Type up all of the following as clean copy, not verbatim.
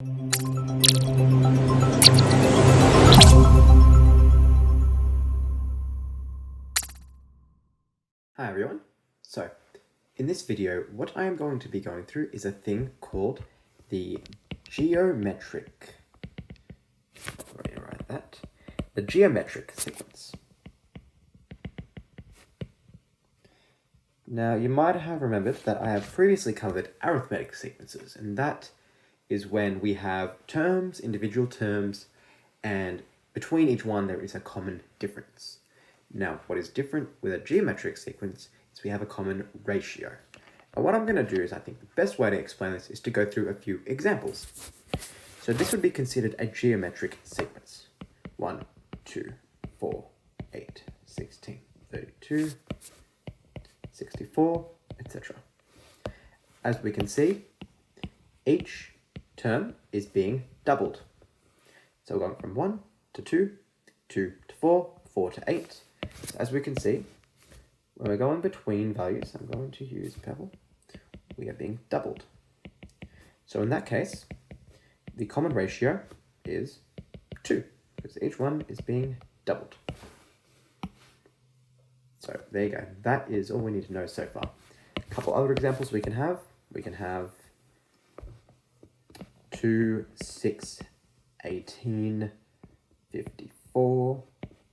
Hi everyone. So, in this video, what I am going to be going through is a thing called the geometric. Let me write that. The geometric sequence. Now, you might have remembered that I have previously covered arithmetic sequences, and that is when we have terms, individual terms, and between each one there is a common difference. Now, what is different with a geometric sequence is we have a common ratio. And what I'm going to do is, I think the best way to explain this is to go through a few examples. So this would be considered a geometric sequence. 1, 2, 4, 8, 16, 32, 64, etc. As we can see, each term is being doubled. So we're going from 1 to 2, 2 to 4, 4 to 8. So as we can see, when we're going between values, I'm going to use pebble, we are being doubled. So in that case, the common ratio is 2, because each one is being doubled. So there you go. That is all we need to know so far. A couple other examples we can have. We can have 2, 6, 18, 54,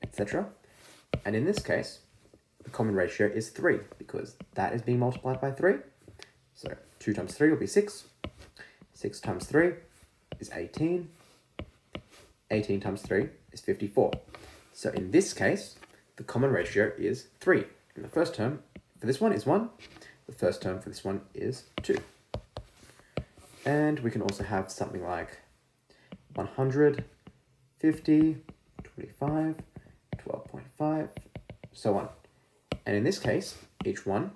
etc. And in this case, the common ratio is 3, because that is being multiplied by 3. So 2 times 3 will be 6. 6 times 3 is 18. 18 times 3 is 54. So in this case, the common ratio is 3. And the first term for this one is 1. The first term for this one is 2. And we can also have something like 100, 50, 25, 12.5, so on. And in this case, each one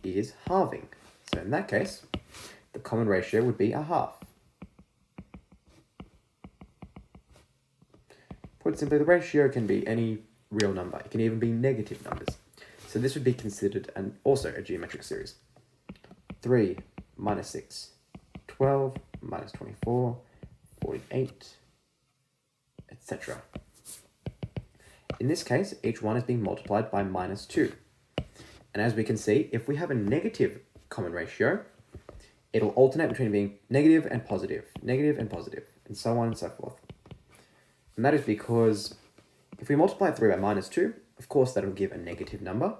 is halving. So in that case, the common ratio would be a half. Put simply, the ratio can be any real number. It can even be negative numbers. So this would be considered also a geometric series. 3 minus 6, 12 minus 24, 48, etc. In this case, each one is being multiplied by minus 2. And as we can see, if we have a negative common ratio, it'll alternate between being negative and positive, and so on and so forth. And that is because if we multiply 3 by minus 2, of course that'll give a negative number.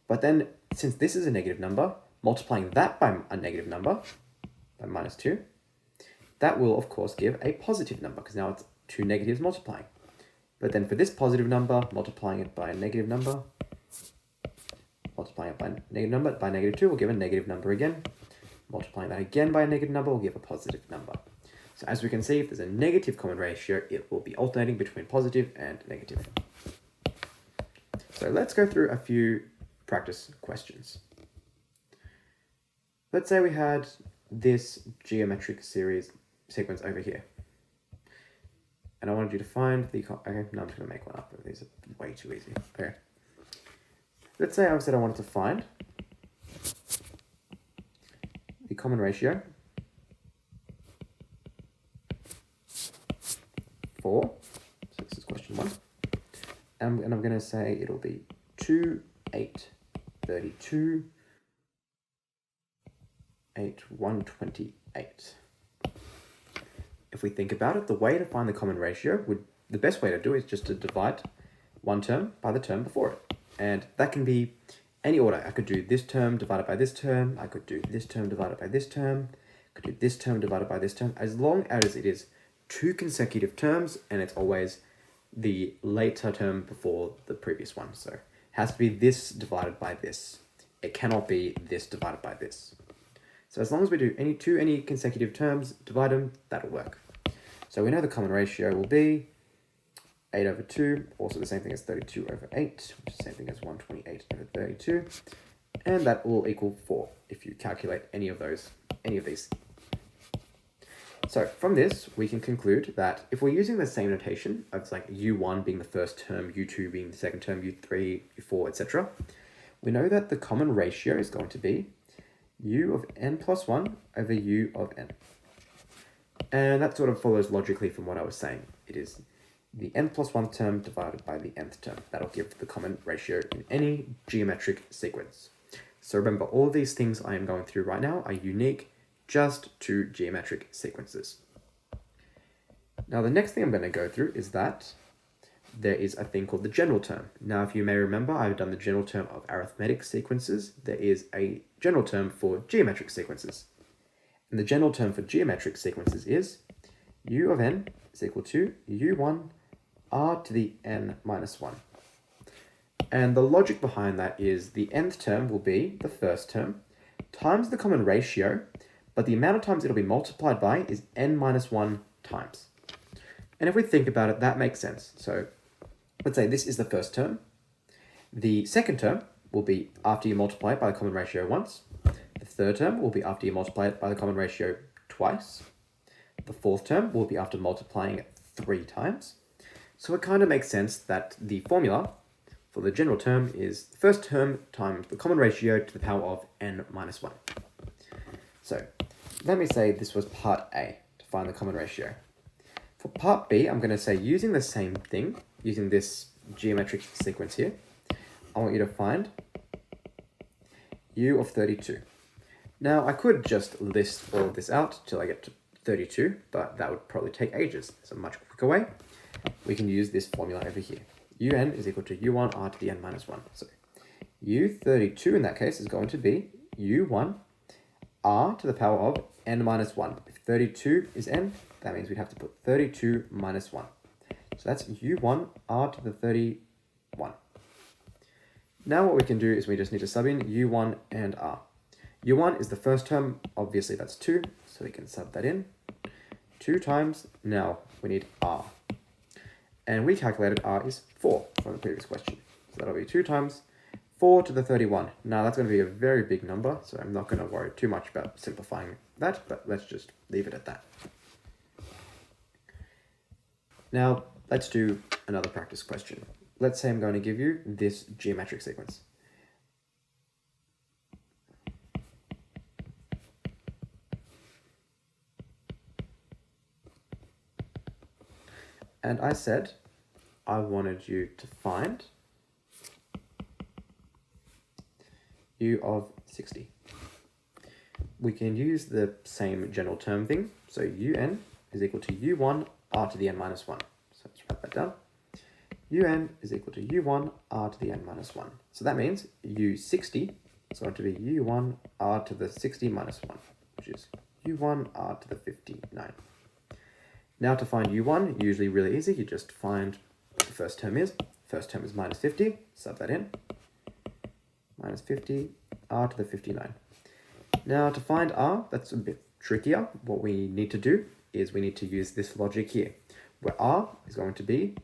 But then, since this is a negative number, multiplying that by a negative number, by minus 2, that will of course give a positive number, because now it's two negatives multiplying. But then for this positive number, multiplying it by a negative number, multiplying it by a negative number, by negative 2 will give a negative number again. Multiplying that again by a negative number will give a positive number. So as we can see, if there's a negative common ratio, it will be alternating between positive and negative. So let's go through a few practice questions. Let's say we had this geometric sequence over here. And I wanted you to find the, okay, no, I'm just going to make one up. These are way too easy. Okay. Let's say I said I wanted to find the common ratio for, so this is question 1. And I'm going to say it'll be 2, 8, 32, 8, 128. If we think about it, the way to find the common ratio the best way to do it is just to divide one term by the term before it. And that can be any order. I could do this term divided by this term. I could do this term divided by this term. I could do this term divided by this term. As long as it is 2 consecutive terms and it's always the later term before the previous one. So it has to be this divided by this. It cannot be this divided by this. So as long as we do any consecutive terms, divide them, that'll work. So we know the common ratio will be 8 over 2, also the same thing as 32 over 8, which is the same thing as 128 over 32, and that will equal 4 if you calculate any of these. So from this, we can conclude that if we're using the same notation of like u1 being the first term, u2 being the second term, u3, u4, etc., we know that the common ratio is going to be u of n plus 1 over u of n. And that sort of follows logically from what I was saying. It is the n plus 1 term divided by the nth term. That'll give the common ratio in any geometric sequence. So remember, all of these things I am going through right now are unique just to geometric sequences. Now the next thing I'm going to go through is that there is a thing called the general term. Now if you may remember, I've done the general term of arithmetic sequences. There is a general term for geometric sequences. And the general term for geometric sequences is u of n is equal to u₁r̤ to the n minus 1. And the logic behind that is the nth term will be the first term times the common ratio, but the amount of times it'll be multiplied by is n minus 1 times. And if we think about it, that makes sense. So let's say this is the first term. The second term will be after you multiply it by the common ratio once. The third term will be after you multiply it by the common ratio twice. The fourth term will be after multiplying it 3 times. So it kind of makes sense that the formula for the general term is the first term times the common ratio to the power of n minus 1. So let me say this was part A, to find the common ratio. For part B, I'm going to say using the same thing, using this geometric sequence here, I want you to find u of 32. Now I could just list all of this out till I get to 32, but that would probably take ages. So a much quicker way, we can use this formula over here. un is equal to u₁r̤ to the n minus 1. So u32 in that case is going to be u₁r̤ to the power of n minus 1. If 32 is n, that means we'd have to put 32 minus 1. So that's u₁r̤ to the 31. Now what we can do is we just need to sub in u1 and r. u1 is the first term, obviously that's 2, so we can sub that in. 2 times, now we need r. And we calculated r is 4 from the previous question. So that'll be 2 times 4 to the 31. Now that's going to be a very big number, so I'm not going to worry too much about simplifying that, but let's just leave it at that. Now let's do another practice question. Let's say I'm going to give you this geometric sequence. And I said I wanted you to find u of 60. We can use the same general term thing. So un is equal to u1 r to the n minus 1. So let's write that down. un is equal to u1 r to the n minus 1. So that means u60 is going to be u1 r to the 60 minus 1, which is u1 r to the 59. Now to find u1, usually really easy. You just find what the first term is. First term is minus 50, sub that in. Minus 50, r to the 59. Now to find r, that's a bit trickier. What we need to do is we need to use this logic here, where r is going to be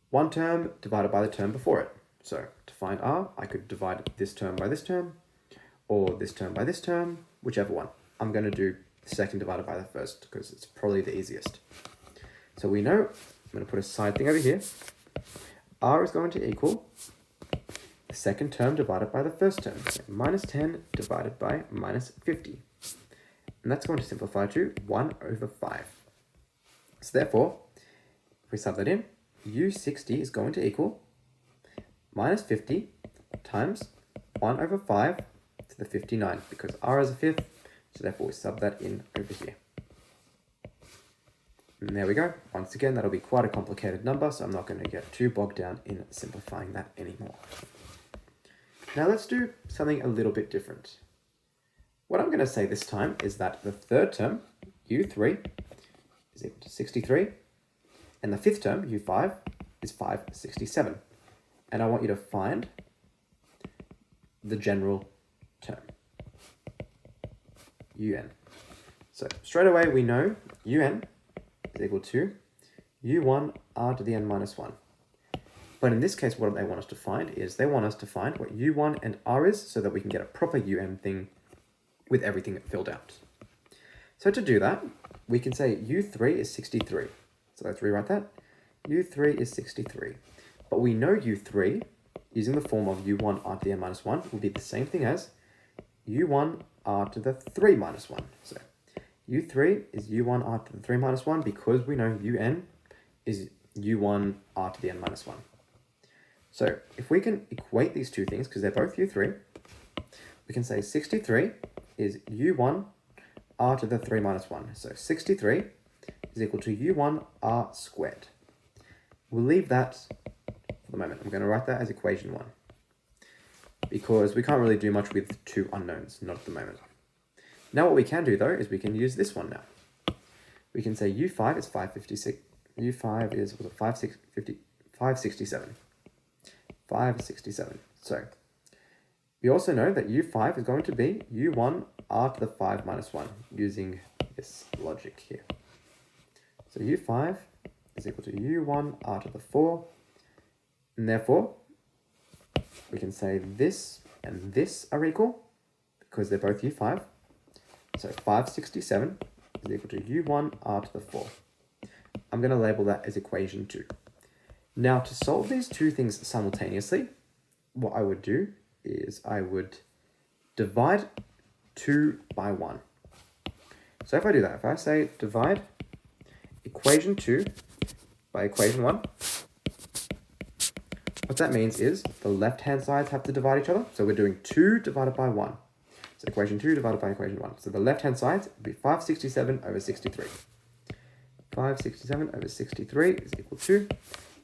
one term divided by the term before it. So to find r, I could divide this term by this term, or this term by this term, whichever one. I'm going to do the second divided by the first, because it's probably the easiest. So we know, I'm going to put a side thing over here, r is going to equal the second term divided by the first term, so minus 10 divided by minus 50. And that's going to simplify to 1 over 5. So therefore, if we sub that in, u60 is going to equal minus 50 times 1 over 5 to the 59, because r is a fifth, so therefore we sub that in over here. And there we go. Once again, that'll be quite a complicated number, so I'm not going to get too bogged down in simplifying that anymore. Now let's do something a little bit different. What I'm going to say this time is that the third term, u3, is equal to 63, and the fifth term, u5, is 567. And I want you to find the general term, un. So straight away we know un is equal to u1r̤ to the n minus 1. But in this case, what they want us to find is they want us to find what u1 and r is so that we can get a proper un thing with everything filled out. So to do that, we can say u3 is 63. So let's rewrite that. u3 is 63. But we know u3, using the form of u1r̤ to the n minus 1, will be the same thing as u1r̤ to the 3 minus 1. So u3 is u1r to the 3 minus 1 because we know un is u1r to the n minus 1. So if we can equate these two things, because they're both u3, we can say 63 is u1r to the 3 minus 1. So 63 is equal to u1r squared. We'll leave that for the moment. I'm going to write that as equation 1 because we can't really do much with two unknowns, not at the moment. Now what we can do though is we can use this one now. We can say u5 is 556. u5 is 567. 567. So we also know that u5 is going to be u1r to the 5 minus 1 using this logic here. So u5 is equal to u1r to the 4, and therefore we can say this and this are equal because they're both u5. So 567 is equal to u1r to the 4. I'm going to label that as equation 2. Now to solve these two things simultaneously, what I would do is I would divide 2 by 1. So if I do that, if I say divide equation 2 by equation 1, what that means is the left-hand sides have to divide each other. So we're doing 2 divided by 1. So equation 2 divided by equation 1. So the left-hand sides would be 567 over 63. 567 over 63 is equal to,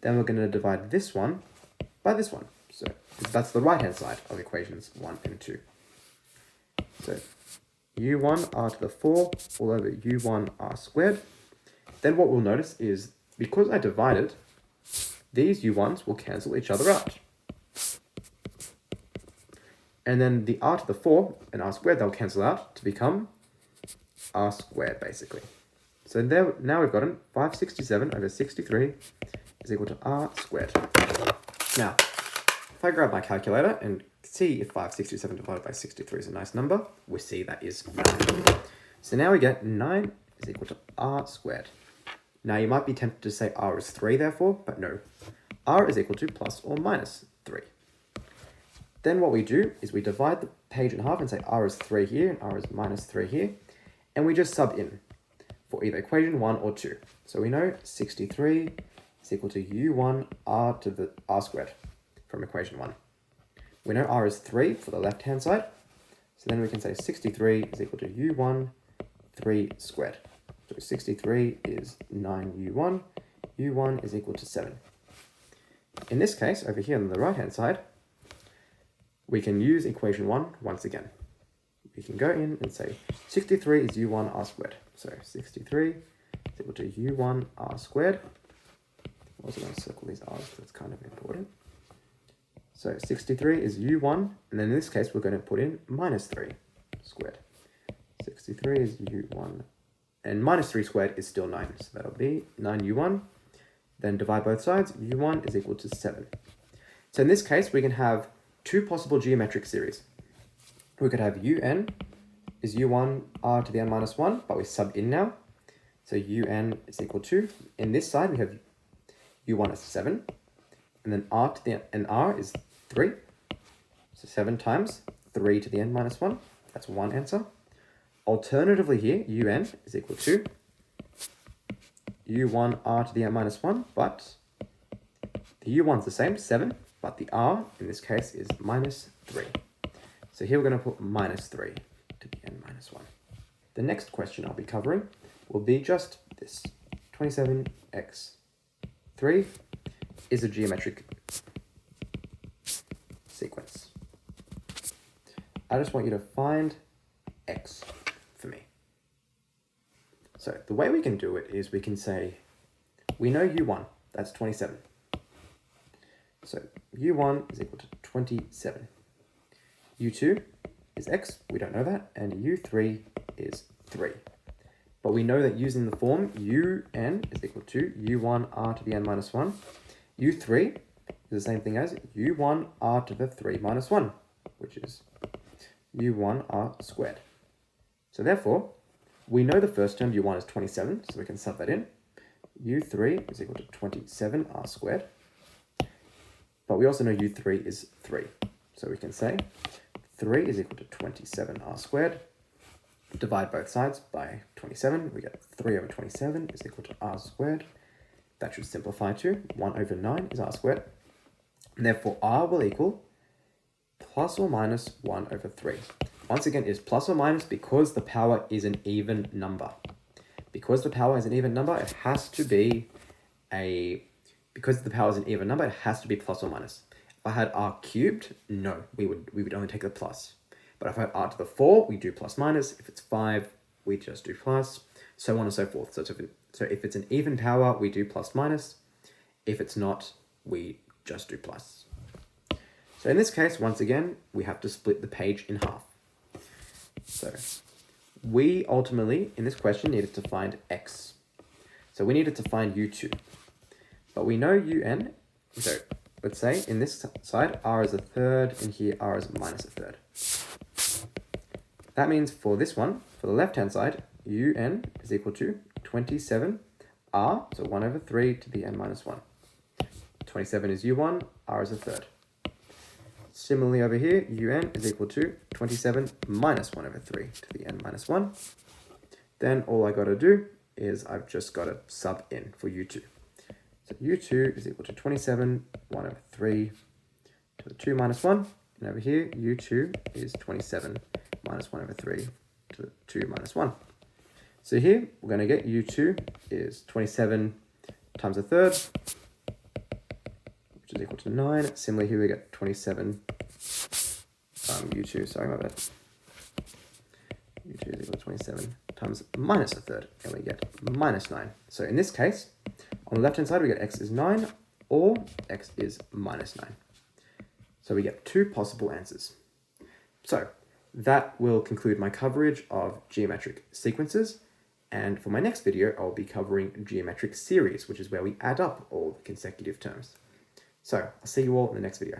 then we're going to divide this one by this one. So that's the right-hand side of equations 1 and 2. So u1r to the 4 all over u1r squared. Then what we'll notice is because I divided, these u1s will cancel each other out. And then the r to the 4 and r squared, they'll cancel out to become r squared, basically. So there, now we've gotten 567 over 63 is equal to r squared. Now, if I grab my calculator and see if 567 divided by 63 is a nice number, we see that is 9. So now we get 9 is equal to r squared. Now you might be tempted to say r is 3 therefore, but no. R is equal to plus or minus 3. Then what we do is we divide the page in half and say r is 3 here and r is minus 3 here. And we just sub in for either equation 1 or 2. So we know 63 is equal to u1r to the r squared from equation 1. We know r is 3 for the left-hand side. So then we can say 63 is equal to u1 3 squared. So 63 is 9u1. u1 is equal to 7. In this case, over here on the right-hand side, we can use equation 1 once again. We can go in and say 63 is u1 r squared. So 63 is equal to u1 r squared. I'm also going to circle these r's because it's kind of important. So 63 is u1, and then in this case, we're going to put in minus 3 squared. 63 is u1, and minus 3 squared is still 9. So that'll be 9u1. Then divide both sides, u1 is equal to 7. So in this case, we can have two possible geometric series. We could have un is u1r to the n minus 1, but we sub in now. So un is equal to, in this side we have u1 is 7, and then r to the n, r is 3. So 7 times 3 to the n minus 1, that's one answer. Alternatively here, un is equal to u1r to the n minus 1, but the u1's the same, 7, but the r in this case is minus 3. So here we're going to put minus 3 to the n minus 1. The next question I'll be covering will be just this. 27x3 is a geometric sequence. I just want you to find x for me. So the way we can do it is we can say, we know u1, that's 27. So u1 is equal to 27. u2 is x, we don't know that, and u3 is 3. But we know that using the form un is equal to u1r to the n minus 1, u3 is the same thing as u1r to the 3 minus 1, which is u1r squared. So therefore, we know the first term u1 is 27, so we can sub that in. u3 is equal to 27r squared. But we also know u3 is 3. So we can say 3 is equal to 27r squared. divide both sides by 27. We get 3 over 27 is equal to r squared. That should simplify to 1 over 9 is r squared. And therefore, r will equal plus or minus 1 over 3. Once again, it's plus or minus because the power is an even number. Because the power is an even number, it has to be because the power is an even number, it has to be plus or minus. If I had r cubed, no, we would only take the plus. But if I had r to the 4, we do plus minus. If it's 5, we just do plus, so on and so forth. So if it's an even power, we do plus minus. If it's not, we just do plus. So in this case, once again, we have to split the page in half. So we ultimately, in this question, needed to find x. So we needed to find u2. But we know un, so let's say in this side, r is a third, and here r is minus a third. That means for this one, for the left-hand side, un is equal to 27r, so 1 over 3 to the n minus 1. 27 is u1, r is a third. Similarly over here, un is equal to 27 minus 1 over 3 to the n minus 1. Then all I got to do is I've just got to sub in for u2. So u2 is equal to 27, 1 over 3 to the 2 minus 1. And over here, u2 is 27 minus 1 over 3 to the 2 minus 1. So here, we're going to get u2 is 27 times a third, which is equal to 9. Similarly, here we get 27 u2, sorry about that. u2 is equal to 27 times minus a third, and we get minus 9. So in this case, on the left-hand side, we get x is 9, or x is minus 9. So we get 2 possible answers. So that will conclude my coverage of geometric sequences. And for my next video, I'll be covering geometric series, which is where we add up all the consecutive terms. So I'll see you all in the next video.